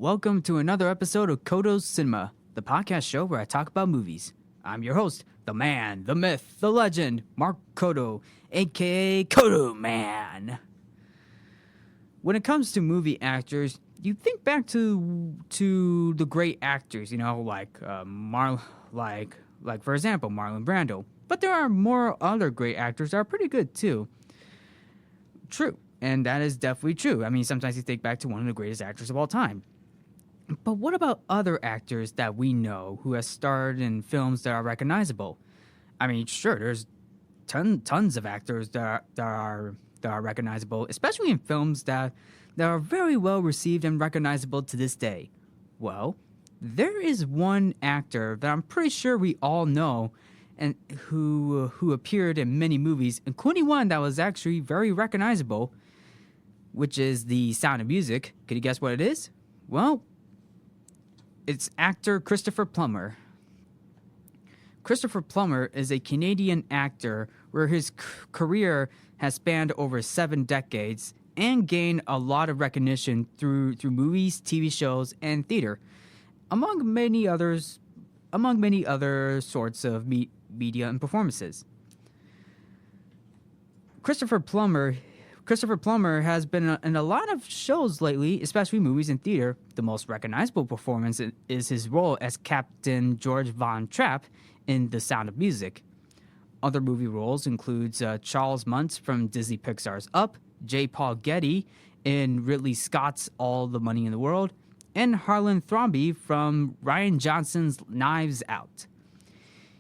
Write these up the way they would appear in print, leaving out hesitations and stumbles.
welcome to another episode of Codo Cinema, the podcast show where I talk about movies. I'm your host, the man, the myth, the legend, Mark Codo, aka Codo Man. When it comes to movie actors, you think back to the great actors, like for example, Marlon Brando. But there are more other great actors that are pretty good too. True. And that is definitely true. I mean, sometimes you think back to one of the greatest actors of all time. But what about other actors that we know who have starred in films that are recognizable? I mean, sure, there's tons of actors that are recognizable, especially in films that are very well received and recognizable to this day. Well, there is one actor that I'm pretty sure we all know and who appeared in many movies, including one that was actually very recognizable, which is The Sound of Music. Can you guess what it is? Well, it's actor Christopher Plummer. Christopher Plummer is a Canadian actor where his career has spanned over 7 decades and gained a lot of recognition through movies, TV shows, and theater, among many other sorts of media and performances. Christopher Plummer has been in a lot of shows lately, especially movies and theater. The most recognizable performance is his role as Captain George Von Trapp in The Sound of Music. Other movie roles includes Charles Muntz from Disney Pixar's Up, J. Paul Getty in Ridley Scott's All the Money in the World, and Harlan Thrombey from Rian Johnson's Knives Out.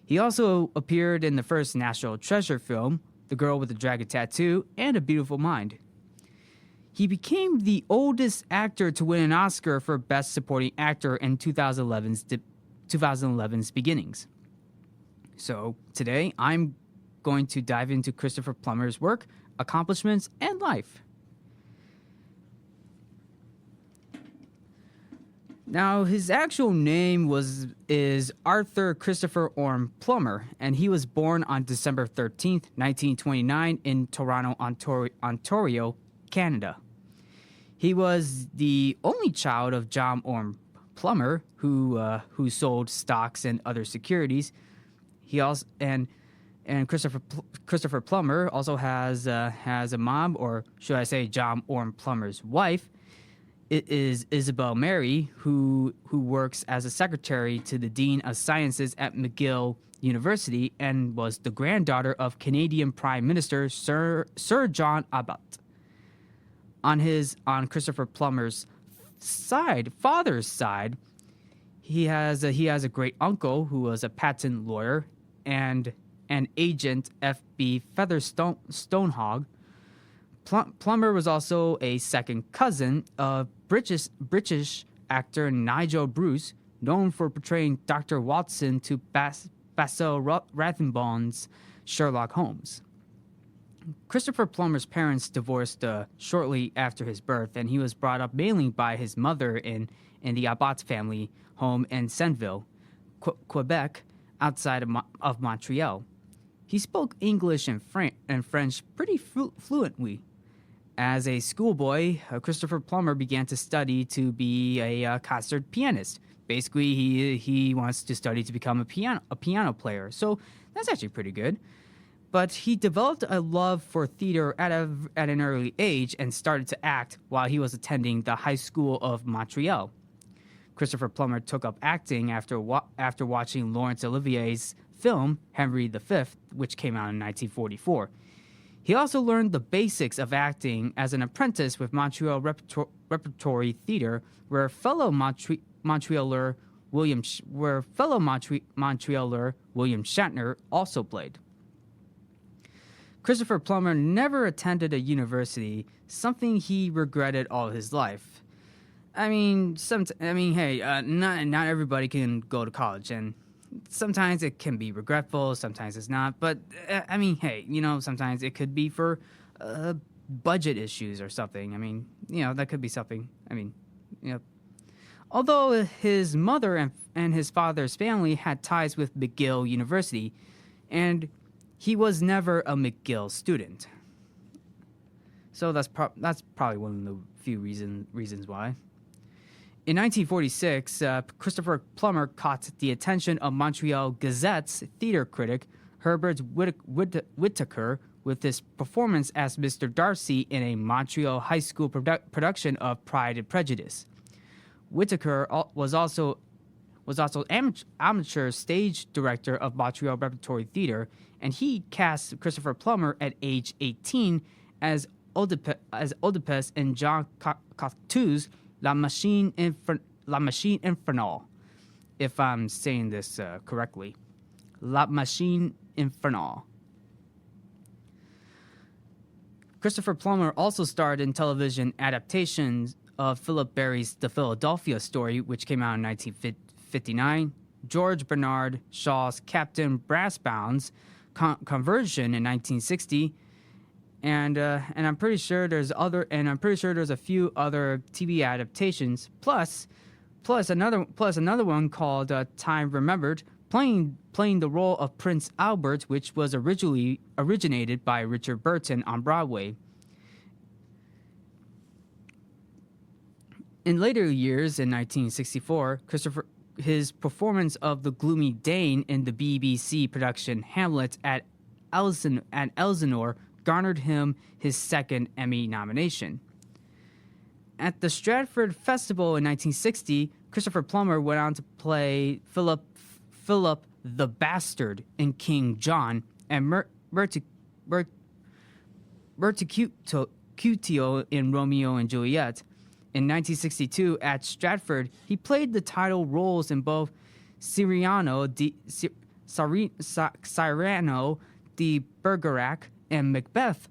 He also appeared in the first National Treasure film, The Girl with the Dragon Tattoo, and A Beautiful Mind. He became the oldest actor to win an Oscar for Best Supporting Actor in 2011's beginnings. So today, I'm going to dive into Christopher Plummer's work, accomplishments, and life. Now, his actual name is Arthur Christopher Orm Plummer, and he was born on December 13th, 1929 in Toronto, Ontario, Canada. He was the only child of John Orm Plummer, who sold stocks and other securities. He also and Christopher Plummer also has a mom, or should I say, John Orm Plummer's wife. It is Isabel Mary, who works as a secretary to the Dean of Sciences at McGill University and was the granddaughter of Canadian Prime Minister Sir John Abbott. On Christopher Plummer's father's side, he has a great uncle who was a patent lawyer and an agent F.B. Featherstone. Plummer was also a second cousin of British actor Nigel Bruce, known for portraying Dr. Watson to Basil Rathbone's Sherlock Holmes. Christopher Plummer's parents divorced shortly after his birth, and he was brought up mainly by his mother in the Abbott family home in Sainteville, Quebec, outside of Montreal. He spoke English and French pretty fluently. As a schoolboy, Christopher Plummer began to study to be a concert pianist. Basically, he wants to study to become a piano player, so that's actually pretty good. But he developed a love for theater at an early age and started to act while he was attending the High School of Montreal. Christopher Plummer took up acting after watching Laurence Olivier's film Henry V, which came out in 1944. He also learned the basics of acting as an apprentice with Montreal Repertory Theater, where fellow Montrealer William Shatner also played. Christopher Plummer never attended a university, something he regretted all his life. Not everybody can go to college, and sometimes it can be regretful, sometimes it's not. But, sometimes it could be for budget issues or something. That could be something. Although his mother and his father's family had ties with McGill University, and he was never a McGill student. So that's probably one of the few reasons why. In 1946, Christopher Plummer caught the attention of Montreal Gazette's theater critic Herbert Whittaker with his performance as Mr. Darcy in a Montreal high school production of Pride and Prejudice. Whittaker was also amateur stage director of Montreal Repertory Theater, and he cast Christopher Plummer at age 18 as Oedipus in Jean Cocteau's La Machine Infernale, if I'm saying this correctly. La Machine Infernale. Christopher Plummer also starred in television adaptations of Philip Barry's The Philadelphia Story, which came out in 1959, George Bernard Shaw's Captain Brassbound's Conversion in 1960, and I'm pretty sure there's a few other TV adaptations, plus another one called Time Remembered, playing the role of Prince Albert, which was originated by Richard Burton on Broadway. In later years, in 1964, his performance of the gloomy Dane in the BBC production Hamlet at Elsinore garnered him his second Emmy nomination. At the Stratford Festival in 1960, Christopher Plummer went on to play Philip the Bastard in King John and Mercutio in Romeo and Juliet. In 1962, at Stratford, he played the title roles in both Cyrano de Bergerac and Macbeth,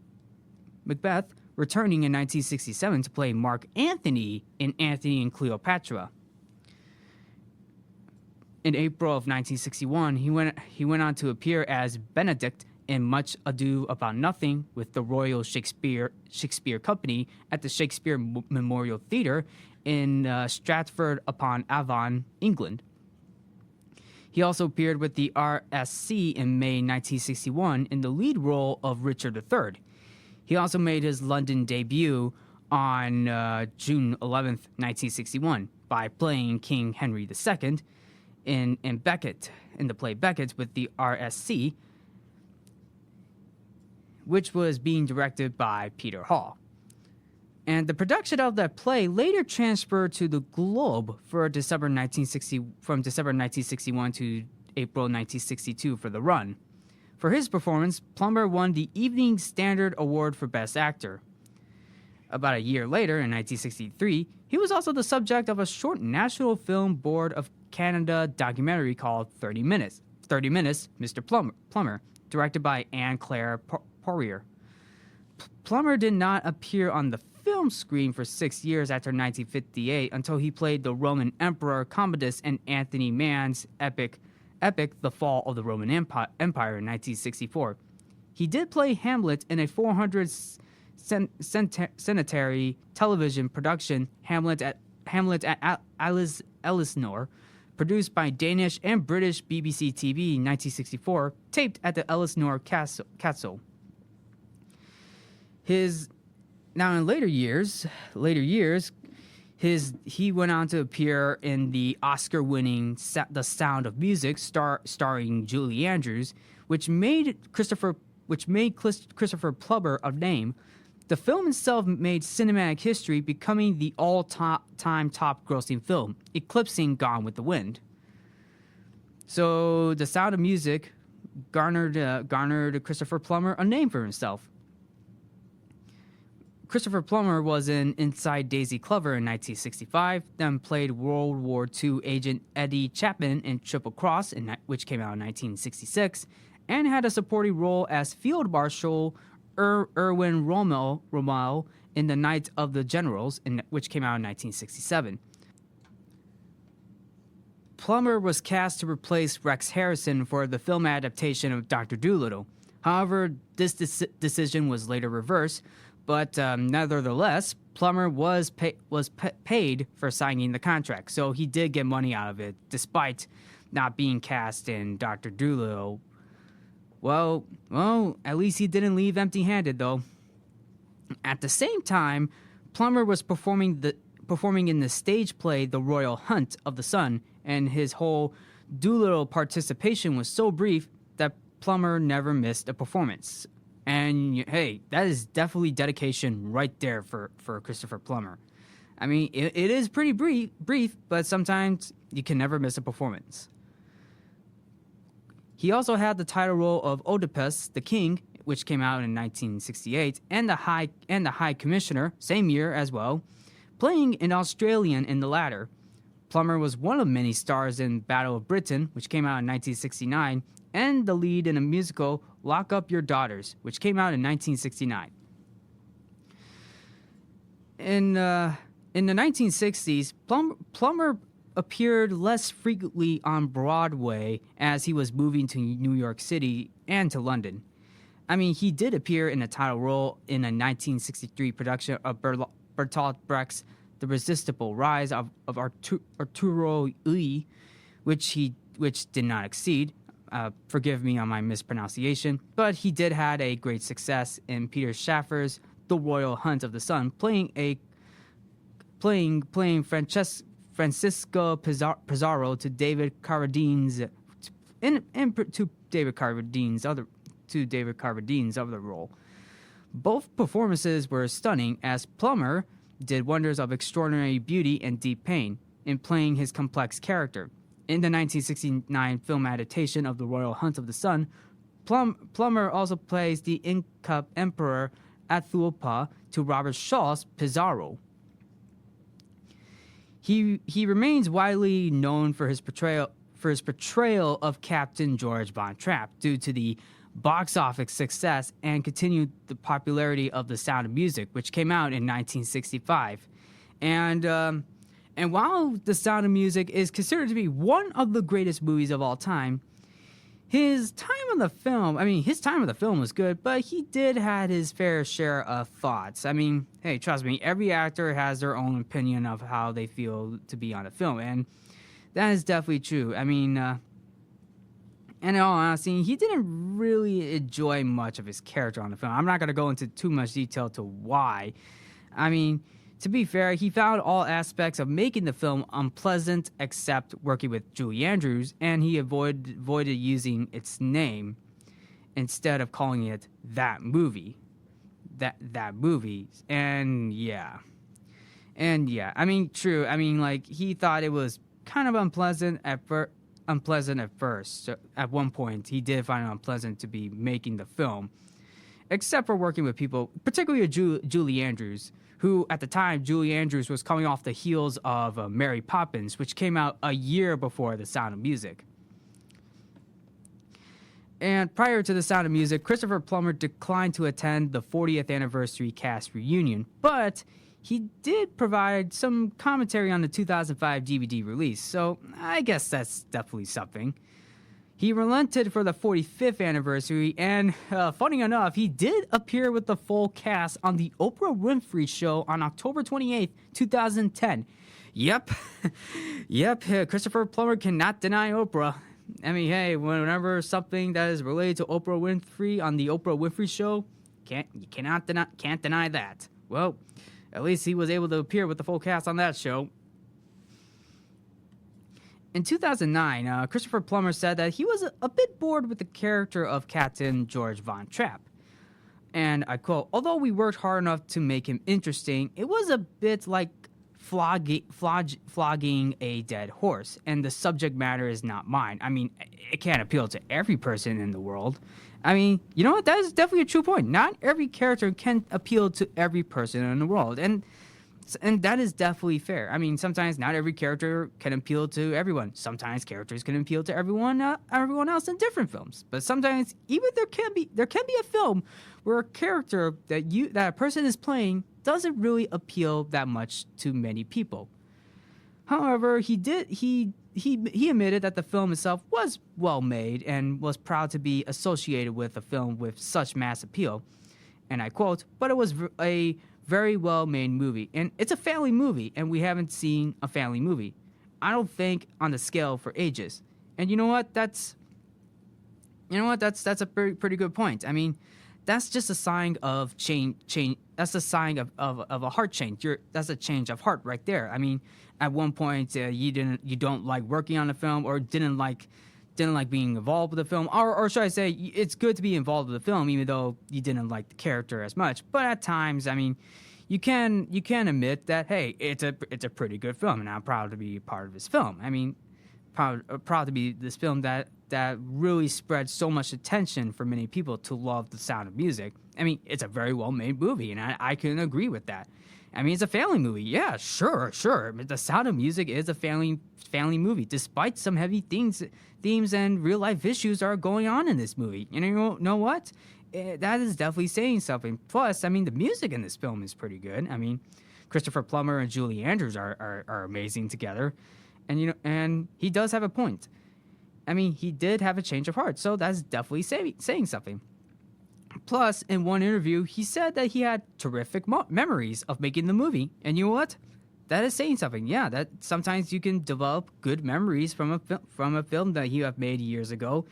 returning in 1967 to play Mark Antony in Antony and Cleopatra. In April of 1961, he went on to appear as Benedict in Much Ado About Nothing with the Royal Shakespeare Company at the Shakespeare Memorial Theatre in Stratford-upon-Avon, England. He also appeared with the RSC in May 1961 in the lead role of Richard III. He also made his London debut on June 11th, 1961, by playing King Henry II in Becket, in the play Becket with the RSC, which was being directed by Peter Hall. And the production of that play later transferred to the Globe from December 1961 to April 1962 for the run. For his performance, Plummer won the Evening Standard Award for Best Actor. About a year later, in 1963, he was also the subject of a short National Film Board of Canada documentary called 30 Minutes, Mr. Plummer, directed by Anne Claire Poirier. Plummer did not appear on the film screen for 6 years after 1958 until he played the Roman Emperor Commodus in Anthony Mann's epic The Fall of the Roman Empire in 1964. He did play Hamlet in a 400-centenary television production, Hamlet at Elsinore, produced by Danish and British BBC TV in 1964, taped at the Elsinore Castle. Now in later years, he went on to appear in the Oscar-winning The Sound of Music, starring Julie Andrews, which made Christopher Plummer a name. The film itself made cinematic history, becoming the all-time top-grossing film, eclipsing Gone with the Wind. So The Sound of Music garnered Christopher Plummer a name for himself. Christopher Plummer was in Inside Daisy Clover in 1965, then played World War II agent Eddie Chapman in Triple Cross, which came out in 1966, and had a supporting role as Field Marshal Erwin Rommel in The Night of the Generals, which came out in 1967. Plummer was cast to replace Rex Harrison for the film adaptation of Dr. Dolittle. However, this decision was later reversed, but nevertheless, Plummer was paid for signing the contract, so he did get money out of it, despite not being cast in Dr. Dolittle. Well, at least he didn't leave empty-handed, though. At the same time, Plummer was performing performing in the stage play The Royal Hunt of the Sun, and his whole Doolittle participation was so brief that Plummer never missed a performance. And hey, that is definitely dedication right there for Christopher Plummer. I mean, it is pretty brief, but sometimes you can never miss a performance. He also had the title role of Oedipus the King, which came out in 1968, and the High Commissioner, same year as well, playing an Australian in the latter. Plummer was one of many stars in Battle of Britain, which came out in 1969, and the lead in a musical Lock Up Your Daughters, which came out in 1969. In the 1960s, Plummer appeared less frequently on Broadway as he was moving to New York City and to London. I mean, he did appear in a title role in a 1963 production of Bertolt Brecht's The Resistible Rise of Arturo Ui, which did not exceed. Forgive me on my mispronunciation, but he did had a great success in Peter Shaffer's The Royal Hunt of the Sun, playing Francisco Pizarro to David Carradine's David Carradine's other role. Both performances were stunning, as Plummer did wonders of extraordinary beauty and deep pain in playing his complex character. In the 1969 film adaptation of The Royal Hunt of the Sun, Plummer also plays the Inca Emperor Atahualpa to Robert Shaw's Pizarro. He remains widely known for his portrayal of Captain George Von Trapp due to the box office success and continued the popularity of The Sound of Music, which came out in 1965. And while The Sound of Music is considered to be one of the greatest movies of all time, his time on the film was good, but he did had his fair share of thoughts. I mean, hey, trust me, every actor has their own opinion of how they feel to be on a film, and that is definitely true. I mean, and in all honesty, he didn't really enjoy much of his character on the film. I'm not going to go into too much detail to why. I mean, to be fair, he found all aspects of making the film unpleasant except working with Julie Andrews, and he avoided using its name instead of calling it that movie. That movie. And yeah. I mean, true. I mean, like, he thought it was kind of unpleasant at first. So at one point, he did find it unpleasant to be making the film, except for working with people, particularly Julie Andrews, who at the time, Julie Andrews was coming off the heels of Mary Poppins, which came out a year before The Sound of Music. And prior to The Sound of Music, Christopher Plummer declined to attend the 40th anniversary cast reunion, but he did provide some commentary on the 2005 DVD release, so I guess that's definitely something. He relented for the 45th anniversary, and funny enough, he did appear with the full cast on the Oprah Winfrey Show on October 28th, 2010. Yep, Christopher Plummer cannot deny Oprah. I mean, hey, whenever something that is related to Oprah Winfrey on the Oprah Winfrey Show, can't deny that. Well, at least he was able to appear with the full cast on that show. In 2009, Christopher Plummer said that he was a bit bored with the character of Captain George Von Trapp. And I quote, "Although we worked hard enough to make him interesting, it was a bit like flogging a dead horse, and the subject matter is not mine. I mean, it can't appeal to every person in the world. I mean, you know what? That is definitely a true point. Not every character can appeal to every person in the world, and that is definitely fair. I mean, sometimes not every character can appeal to everyone. Sometimes characters can appeal to everyone else in different films. But sometimes even there can be a film where a character that a person is playing doesn't really appeal that much to many people. However, he admitted that the film itself was well made and was proud to be associated with a film with such mass appeal. And I quote, "But it was a very well-made movie, and it's a family movie, and we haven't seen a family movie, I don't think, on the scale for ages." And you know what? That's a pretty good point. I mean, that's just a sign of change. That's a sign of a heart change. That's a change of heart right there. I mean, at one point you don't like working on the film, or didn't like being involved with the film, or should I say, it's good to be involved with the film even though you didn't like the character as much. But at times, I mean, you can admit that, hey, it's a pretty good film, and I'm proud to be a part of this film. I mean, proud to be this film that really spread so much attention for many people to love The Sound of Music. I mean, it's a very well made movie, and I can agree with that. I mean, it's a family movie. Yeah, sure. But The Sound of Music is a family movie, despite some heavy themes and real life issues are going on in this movie. And you know what? That is definitely saying something. Plus, I mean, the music in this film is pretty good. I mean, Christopher Plummer and Julie Andrews are amazing together, and he does have a point. I mean, he did have a change of heart, so that's definitely saying something. Plus, in one interview, he said that he had terrific memories of making the movie. And you know what? That is saying something. Yeah, that sometimes you can develop good memories from a film that you have made years ago.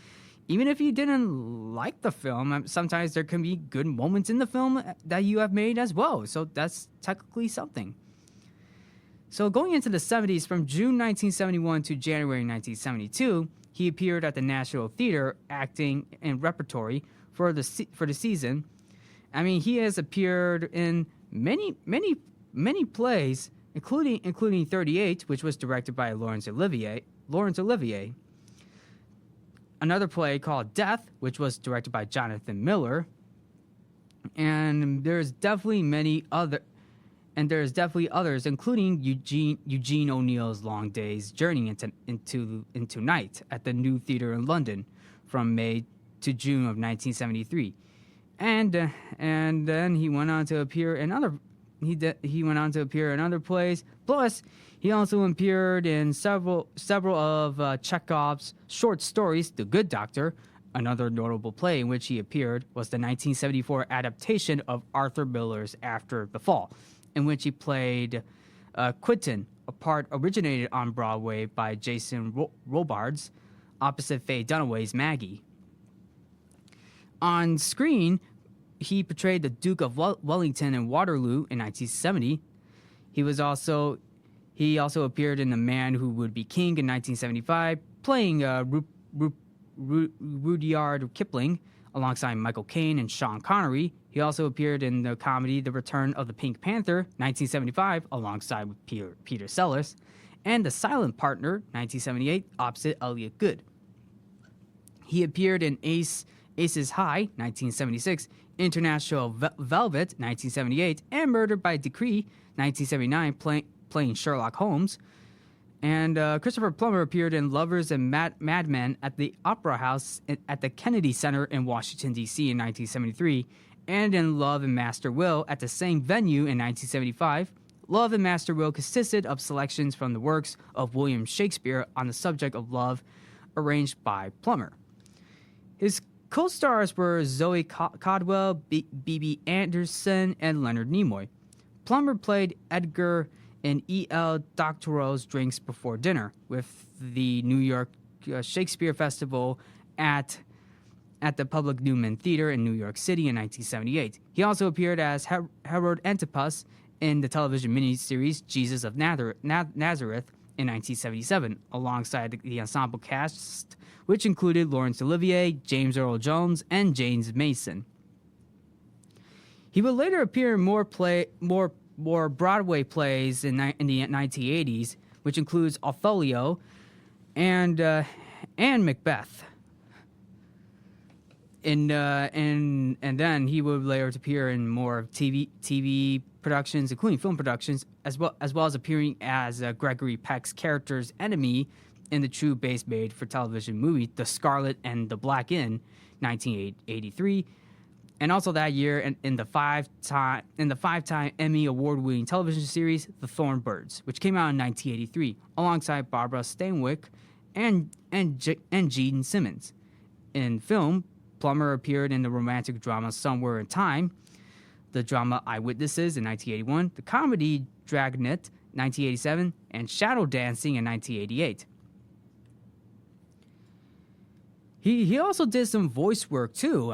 Even if you didn't like the film, sometimes there can be good moments in the film that you have made as well. So that's technically something. So going into the 70s, from June 1971 to January 1972, he appeared at the National Theater acting in repertory for the season. I mean, he has appeared in many plays, including 38, which was directed by Laurence Olivier. Another play called Death, which was directed by Jonathan Miller. And there's definitely others, including Eugene O'Neill's Long Day's Journey into Night at the New Theatre in London from May to June of 1973, and then he went on to appear in other plays. Plus, he also appeared in several of Chekhov's short stories. The Good Doctor, another notable play in which he appeared, was the 1974 adaptation of Arthur Miller's After the Fall, in which he played Quentin, a part originated on Broadway by Jason Robards, opposite Faye Dunaway's Maggie. On screen, he portrayed the Duke of Wellington in Waterloo in 1970. He also appeared in The Man Who Would Be King in 1975, playing Rudyard Kipling alongside Michael Caine and Sean Connery. He also appeared in the comedy The Return of the Pink Panther, 1975, alongside with Peter Sellers, and The Silent Partner, 1978, opposite Elliot Gould. He appeared in Aces High, 1976, International Velvet, 1978, and Murder by Decree, 1979, playing Sherlock Holmes. And Christopher Plummer appeared in Lovers and Mad Men at the Opera House at the Kennedy Center in Washington, D.C. in 1973, and in Love and Master Will at the same venue in 1975. Love and Master Will consisted of selections from the works of William Shakespeare on the subject of love, arranged by Plummer. His co-stars were Zoe Caldwell, B.B. Anderson, and Leonard Nimoy. Plummer played Edgar in E.L. Doctorow's Drinks Before Dinner with the New York Shakespeare Festival at the Public Newman Theater in New York City in 1978. He also appeared as Herod Antipas in the television miniseries Jesus of Nazareth in 1977, alongside the ensemble cast, which included Laurence Olivier, James Earl Jones, and James Mason. He would later appear in more Broadway plays in the 1980s, which includes Othello and Macbeth. And then he would later appear in more TV productions, including film productions, as well as appearing as Gregory Peck's character's enemy in the true base-made for television movie The Scarlet and the Black Inn, 1983, and also that year in the five-time Emmy award-winning television series The Thornbirds, which came out in 1983, alongside Barbara Stanwyck and Gene Simmons. In film, Plummer appeared in the romantic drama Somewhere in Time, the drama Eyewitnesses in 1981, the comedy Dragnet 1987, and Shadow Dancing in 1988. He also did some voice work too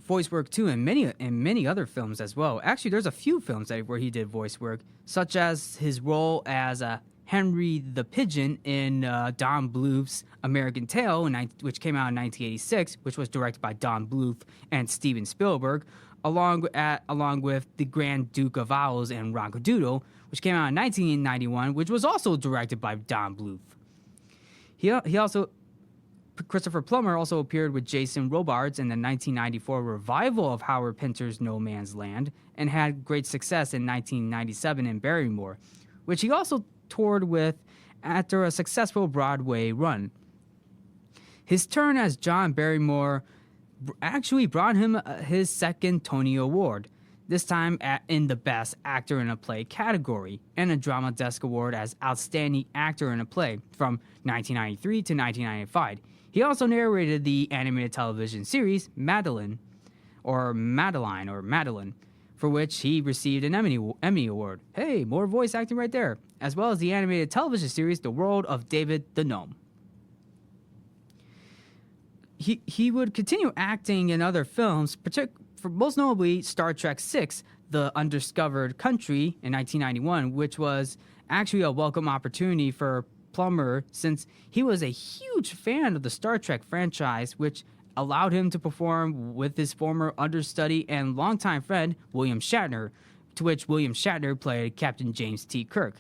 voice work too in many other films as well. Actually, there's a few films where he did voice work, such as his role as Henry the Pigeon in Don Bluth's American Tail, which came out in 1986, which was directed by Don Bluth and Steven Spielberg, along with The Grand Duke of Owls and Ronkadoodle, which came out in 1991, which was also directed by Don Bluth. Christopher Plummer also appeared with Jason Robards in the 1994 revival of Howard Pinter's No Man's Land and had great success in 1997 in Barrymore, which he also toured with after a successful Broadway run. His turn as John Barrymore actually brought him his second Tony Award, this time in the Best Actor in a Play category, and a Drama Desk Award as Outstanding Actor in a Play from 1993 to 1995. He also narrated the animated television series Madeline, for which he received an Emmy Award. Hey, more voice acting right there. As well as the animated television series The World of David the Gnome. He would continue acting in other films, for most notably Star Trek VI, The Undiscovered Country in 1991, which was actually a welcome opportunity for Plummer since he was a huge fan of the Star Trek franchise, which allowed him to perform with his former understudy and longtime friend William Shatner, to which William Shatner played Captain James T. Kirk.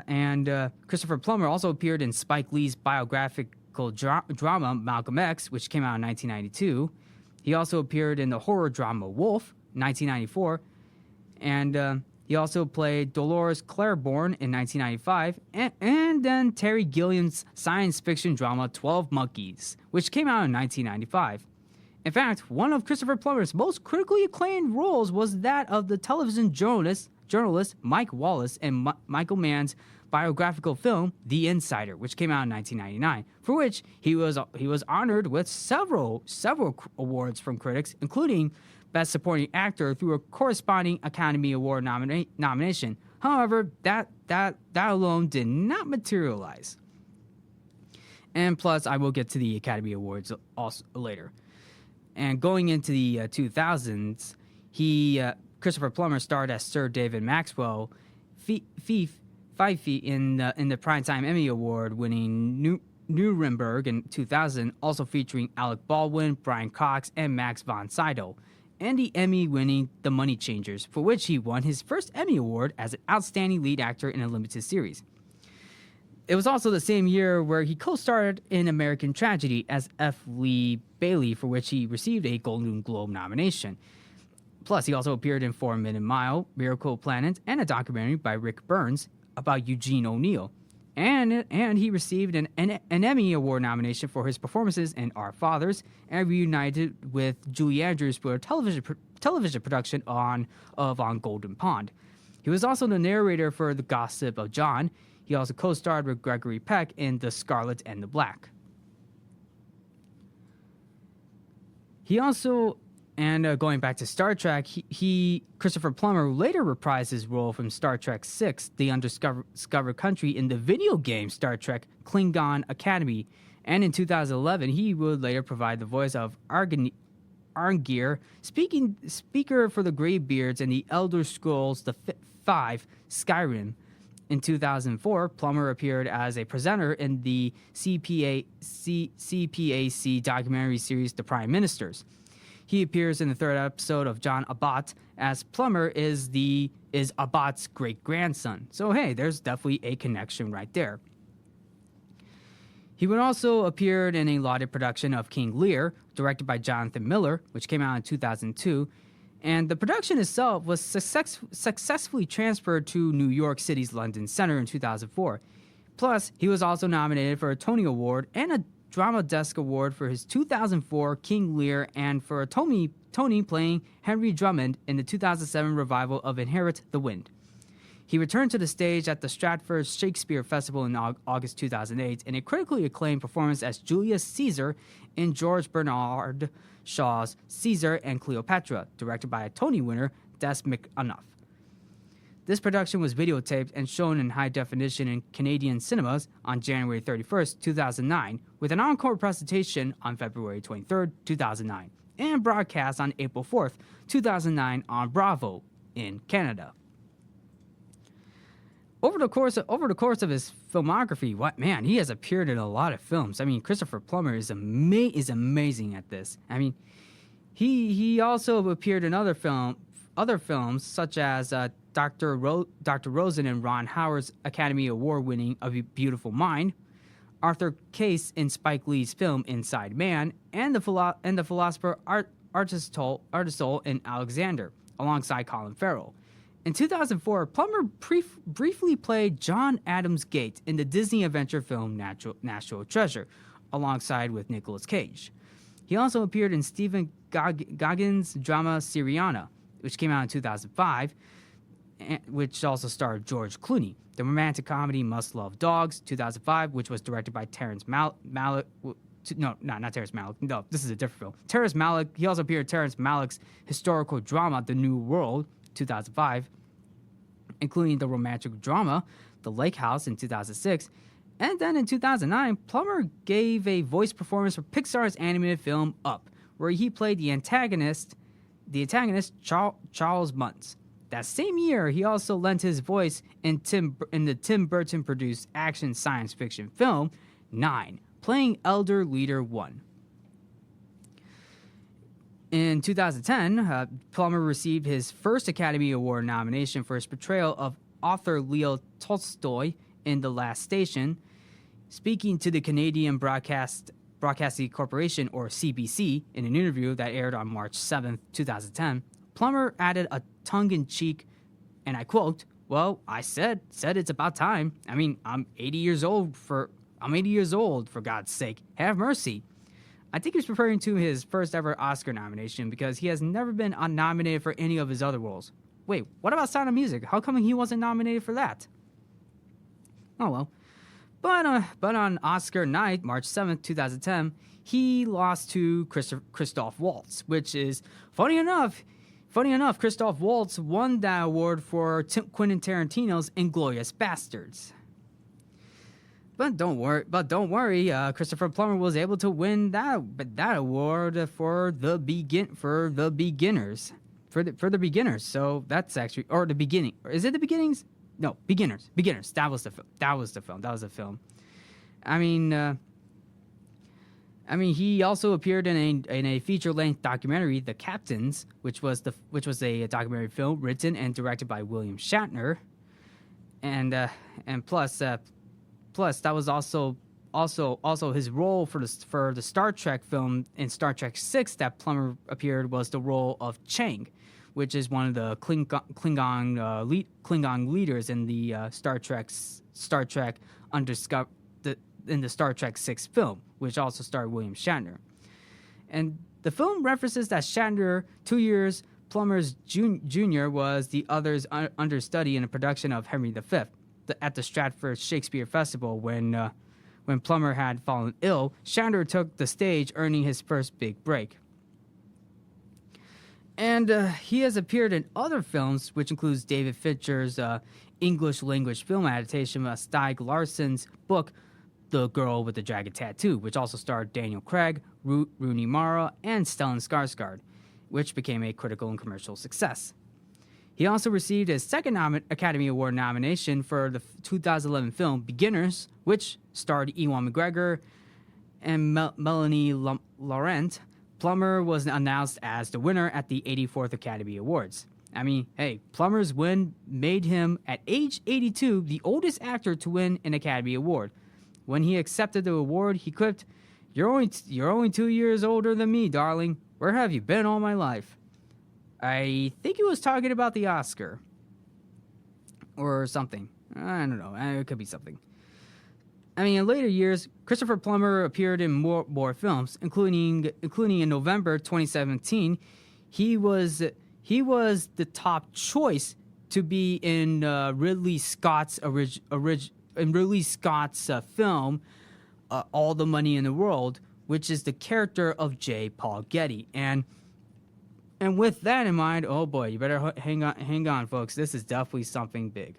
And Christopher Plummer also appeared in Spike Lee's biographical drama Malcolm X, which came out in 1992. He also appeared in the horror drama Wolf, 1994, and he also played Dolores Claiborne in 1995, and then Terry Gilliam's science fiction drama 12 Monkeys, which came out in 1995. In fact, one of Christopher Plummer's most critically acclaimed roles was that of the television journalist Mike Wallace in Michael Mann's biographical film The Insider, which came out in 1999, for which he was honored with several awards from critics, including Best Supporting Actor through a corresponding Academy Award nomination. However, that alone did not materialize. And plus, I will get to the Academy Awards also later. And going into the 2000s, Christopher Plummer starred as Sir David Maxwell, 5 feet in the Primetime Emmy Award-winning Nuremberg in 2000, also featuring Alec Baldwin, Brian Cox, and Max von Sydow, and the Emmy-winning The Money Changers, for which he won his first Emmy Award as an Outstanding Lead Actor in a Limited Series. It was also the same year where he co-starred in American Tragedy as F. Lee Bailey, for which he received a Golden Globe nomination. Plus, he also appeared in 4 Minute Mile, Miracle Planet, and a documentary by Rick Burns about Eugene O'Neill. And he received an Emmy Award nomination for his performances in Our Fathers, and reunited with Julie Andrews for a television production on Golden Pond. He was also the narrator for The Gossip of John. He also co-starred with Gregory Peck in The Scarlet and the Black. He also, and going back to Star Trek, Christopher Plummer later reprised his role from Star Trek VI, The Undiscovered Country, in the video game Star Trek Klingon Academy. And in 2011, he would later provide the voice of Arngir, speaker for the Greybeards in the Elder Scrolls V Skyrim. In 2004, Plummer appeared as a presenter in the CPAC documentary series The Prime Ministers. He appears in the 3rd episode of John Abbott, as Plummer is Abbott's great-grandson. So hey, there's definitely a connection right there. He would also appear in a lauded production of King Lear, directed by Jonathan Miller, which came out in 2002, and the production itself was successfully transferred to New York City's London Center in 2004. Plus, he was also nominated for a Tony Award and a Drama Desk Award for his 2004 King Lear, and for a Tony playing Henry Drummond in the 2007 revival of Inherit the Wind. He returned to the stage at the Stratford Shakespeare Festival in August 2008 in a critically acclaimed performance as Julius Caesar in George Bernard Shaw's Caesar and Cleopatra, directed by a Tony winner, Des McAnuff. This production was videotaped and shown in high definition in Canadian cinemas on January 31st, 2009, with an encore presentation on February 23rd, 2009. and broadcast on April 4th, 2009 on Bravo in Canada. Over the course of his filmography, he has appeared in a lot of films. I mean, Christopher Plummer is amazing at this. I mean, he also appeared in other films such as Dr. Rosen and Ron Howard's Academy Award-winning A Beautiful Mind, Arthur Case in Spike Lee's film Inside Man, and the philosopher Aristotele in Alexander, alongside Colin Farrell. In 2004, Plummer briefly played John Adams Gate in the Disney adventure film National Treasure, alongside with Nicolas Cage. He also appeared in Stephen Gaggin's drama Syriana, which came out in 2005, which also starred George Clooney. The romantic comedy Must Love Dogs, 2005, which was directed by Terrence Malick. No, not Terrence Malick. No, this is a different film. Terrence Malick. He also appeared in Terrence Malick's historical drama The New World, 2005, including the romantic drama The Lake House in 2006. And then in 2009, Plummer gave a voice performance for Pixar's animated film Up, where he played the antagonist Charles Muntz. That same year, he also lent his voice in the Tim Burton-produced action science fiction film 9, playing Elder Leader 1. In 2010, Plummer received his first Academy Award nomination for his portrayal of author Leo Tolstoy in The Last Station. Speaking to the Canadian Broadcasting Corporation, or CBC, in an interview that aired on March 7, 2010, Plummer added a tongue-in-cheek, and I quote, "Well, I said it's about time. I mean, I'm 80 years old, for God's sake. Have mercy." I think he's referring to his first ever Oscar nomination because he has never been nominated for any of his other roles. Wait, what about Sound of Music? How come he wasn't nominated for that? Oh well. But on Oscar night, March 7th, 2010, he lost to Christoph Waltz, which is funny enough, Christoph Waltz won that award for Quentin Tarantino's Inglourious Bastards. But don't worry, Christopher Plummer was able to win that award for the beginners. So that's actually, or the beginning. Is it the beginnings? No, beginners. That was the film. I mean, he also appeared in a feature-length documentary, The Captains, which was a documentary film written and directed by William Shatner, and plus that was also his role for the Star Trek film in Star Trek VI that Plummer appeared was the role of Chang, which is one of the Klingon leaders in the Star Trek in the Star Trek VI film, which also starred William Shatner. And the film references that Shatner, 2 years Plummer's junior, was the other's understudy in a production of Henry V at the Stratford Shakespeare Festival. When Plummer had fallen ill, Shatner took the stage, earning his first big break. And he has appeared in other films, which includes David Fincher's English language film adaptation of Stieg Larsson's book, The Girl with the Dragon Tattoo, which also starred Daniel Craig, Rooney Mara, and Stellan Skarsgård, which became a critical and commercial success. He also received his second Academy Award nomination for the 2011 film Beginners, which starred Ewan McGregor and Melanie Laurent. Plummer was announced as the winner at the 84th Academy Awards. I mean, hey, Plummer's win made him, at age 82, the oldest actor to win an Academy Award. When he accepted the award, he quipped, You're only 2 years older than me, darling. Where have you been all my life?" I think he was talking about the Oscar. Or something. I don't know. It could be something. I mean, in later years, Christopher Plummer appeared in more films, including in November 2017. He was the top choice to be in Ridley Scott's film All the Money in the World, which is the character of J. Paul Getty. And with that in mind, oh boy, you better hang on, folks. This is definitely something big.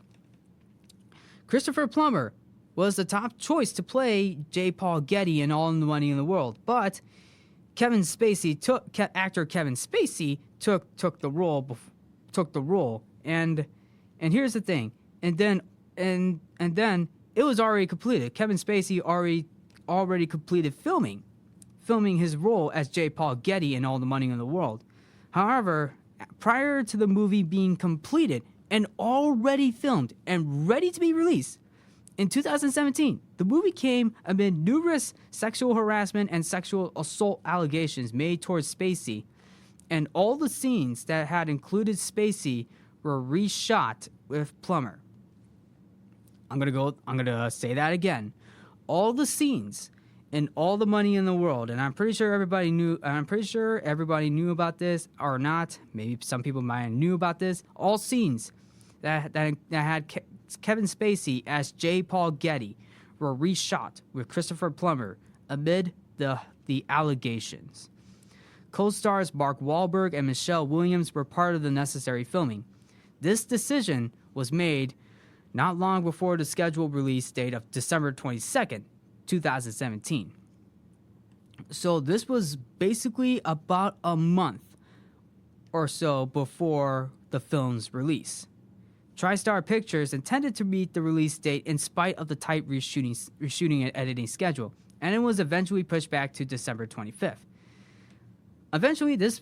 Christopher Plummer was the top choice to play J. Paul Getty in All the Money in the World, but actor Kevin Spacey took the role, and here's the thing, and then it was already completed. Kevin Spacey already completed filming his role as J. Paul Getty in All the Money in the World. However, prior to the movie being completed and already filmed and ready to be released, in 2017, the movie came amid numerous sexual harassment and sexual assault allegations made towards Spacey, and all the scenes that had included Spacey were reshot with Plummer. I'm gonna say that again. All the scenes in All the Money in the World, and I'm pretty sure everybody knew about this or not. Maybe some people might have knew about this. All scenes that had Kevin Spacey as J. Paul Getty were reshot with Christopher Plummer amid the allegations. Co-stars Mark Wahlberg and Michelle Williams were part of the necessary filming. This decision was made not long before the scheduled release date of December 22nd, 2017. So this was basically about a month or so before the film's release. TriStar Pictures intended to meet the release date in spite of the tight reshooting and editing schedule, and it was eventually pushed back to December 25th. Eventually, this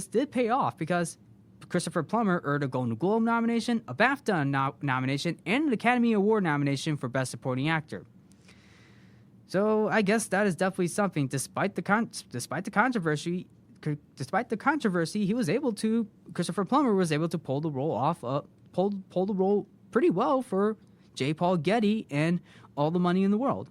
did pay off because Christopher Plummer earned a Golden Globe nomination, a BAFTA nomination, and an Academy Award nomination for Best Supporting Actor. So I guess that is definitely something. Despite the controversy, Christopher Plummer was able to pull the role off, pull the role pretty well for J. Paul Getty and All the Money in the World.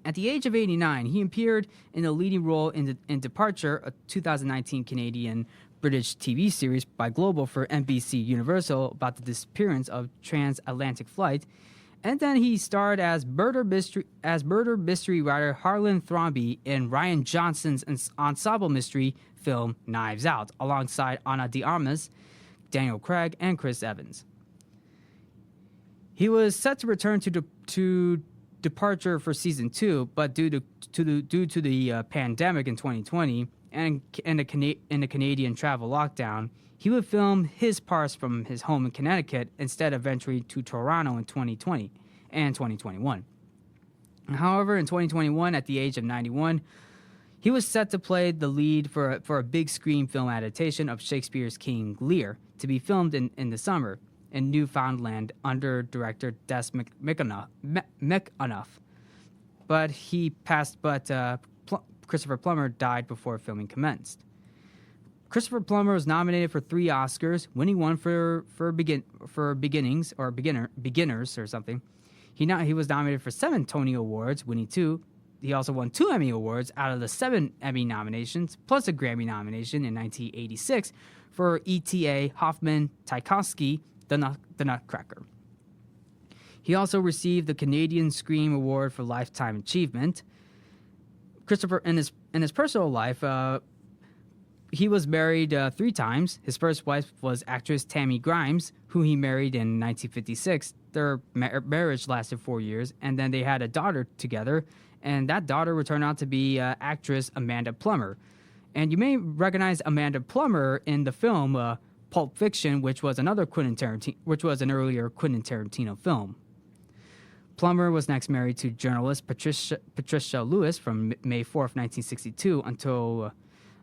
At the age of 89, he appeared in a leading role in Departure, a 2019 Canadian British TV series by Global for NBC Universal about the disappearance of transatlantic flight, and then he starred as murder mystery writer Harlan Thrombey in Ryan Johnson's ensemble mystery film Knives Out, alongside Ana de Armas, Daniel Craig, and Chris Evans. He was set to return to Departure for season 2, but due to the pandemic in 2020 and in the Canadian travel lockdown, he would film his parts from his home in Connecticut instead of venturing to Toronto in 2020 and 2021. However, in 2021, at the age of 91, he was set to play the lead for a big screen film adaptation of Shakespeare's King Lear to be filmed in the summer in Newfoundland under director Des McAnuff. But Christopher Plummer died before filming commenced. Christopher Plummer was nominated for 3 Oscars, winning one for beginners or something. He was nominated for 7 Tony Awards, winning 2. He also won 2 Emmy Awards out of the 7 Emmy nominations, plus a Grammy nomination in 1986 for E.T.A. Hoffman Tchaikovsky, The Nutcracker. He also received the Canadian Screen Award for Lifetime Achievement. Christopher, in his personal life, he was married 3 times. His first wife was actress Tammy Grimes, who he married in 1956. Their marriage lasted 4 years, and then they had a daughter together, and that daughter would turn out to be actress Amanda Plummer. And you may recognize Amanda Plummer in the film Pulp Fiction, which was an earlier Quentin Tarantino film. Plummer was next married to journalist Patricia Lewis from May 4th, 1962 until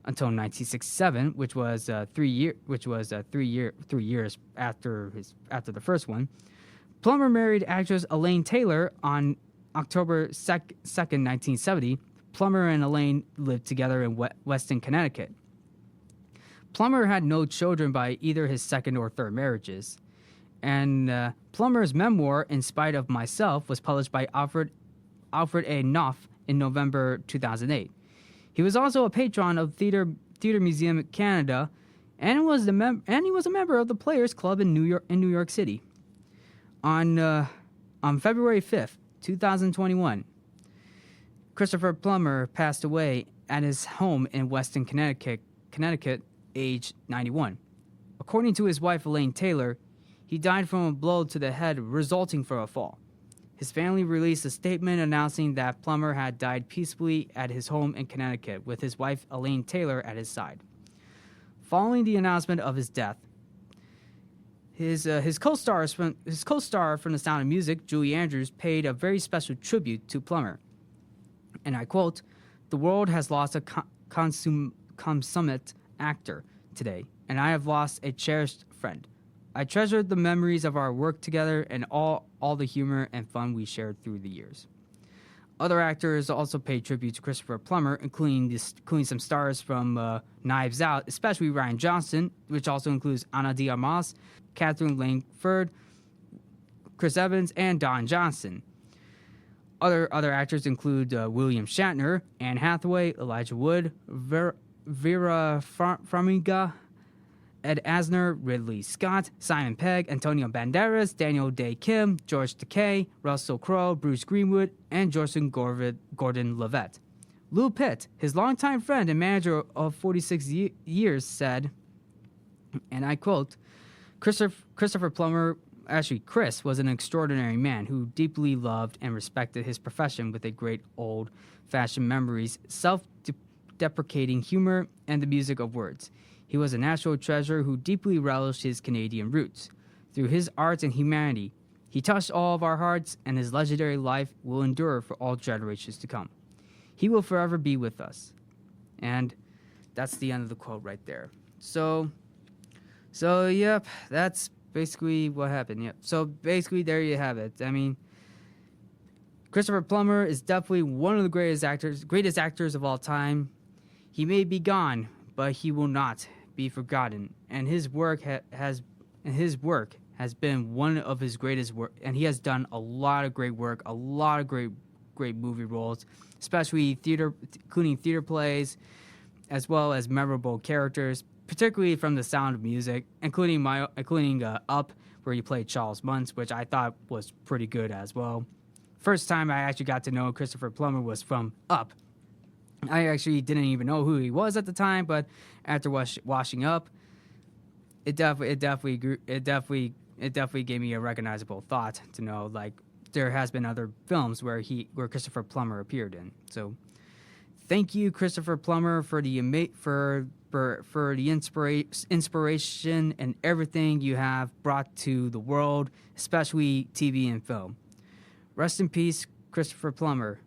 1967, which was 3 years after the first one. Plummer married actress Elaine Taylor on October 2nd, 1970. Plummer and Elaine lived together in Weston, Connecticut. Plummer had no children by either his second or third marriages. And Plummer's memoir, In Spite of Myself, was published by Alfred A. Knopf in November 2008. He was also a patron of Theatre Museum Canada, and he was a member of the Players Club in New York City. On February 5th, 2021, Christopher Plummer passed away at his home in Weston, Connecticut, age 91. According to his wife Elaine Taylor, he died from a blow to the head resulting from a fall. His family released a statement announcing that Plummer had died peacefully at his home in Connecticut with his wife Elaine Taylor at his side. Following the announcement of his death, his co-star from The Sound of Music, Julie Andrews, paid a very special tribute to Plummer. And I quote, "The world has lost a consummate actor today, and I have lost a cherished friend. I treasured the memories of our work together and all the humor and fun we shared through the years." Other actors also paid tribute to Christopher Plummer, including some stars from Knives Out, especially Rian Johnson, which also includes Ana de Armas, Catherine Langford, Chris Evans, and Don Johnson. Other actors include William Shatner, Anne Hathaway, Elijah Wood, Vera Farmiga, Ed Asner, Ridley Scott, Simon Pegg, Antonio Banderas, Daniel Day Kim, George Takei, Russell Crowe, Bruce Greenwood, and Gordon-Levitt. Lou Pitt, his longtime friend and manager of 46 years, said, and I quote, Christopher Plummer, actually Chris, was an extraordinary man who deeply loved and respected his profession with a great old-fashioned memories, self-deprecating humor, and the music of words. He was a national treasure who deeply relished his Canadian roots. Through his art and humanity, he touched all of our hearts, and his legendary life will endure for all generations to come. He will forever be with us. And that's the end of the quote right there. So yep, that's basically what happened. Yep. So basically, there you have it. I mean, Christopher Plummer is definitely one of the greatest actors of all time. He may be gone, but he will not be forgotten, and his work has been one of his greatest work, and he has done a lot of great work, a lot of great movie roles, especially including theater plays, as well as memorable characters, particularly from The Sound of Music, including Up, where he played Charles Muntz, which I thought was pretty good as well. First time I actually got to know Christopher Plummer was from Up. I actually didn't even know who he was at the time, but after watching Up, it definitely gave me a recognizable thought to know, like, there has been other films where Christopher Plummer appeared in. So, thank you, Christopher Plummer, for the inspiration and everything you have brought to the world, especially TV and film. Rest in peace, Christopher Plummer.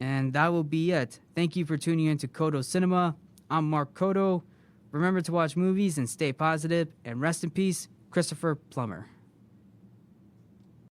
And that will be it. Thank you for tuning in to Codo Cinema. I'm Mark Codo. Remember to watch movies and stay positive. And rest in peace, Christopher Plummer.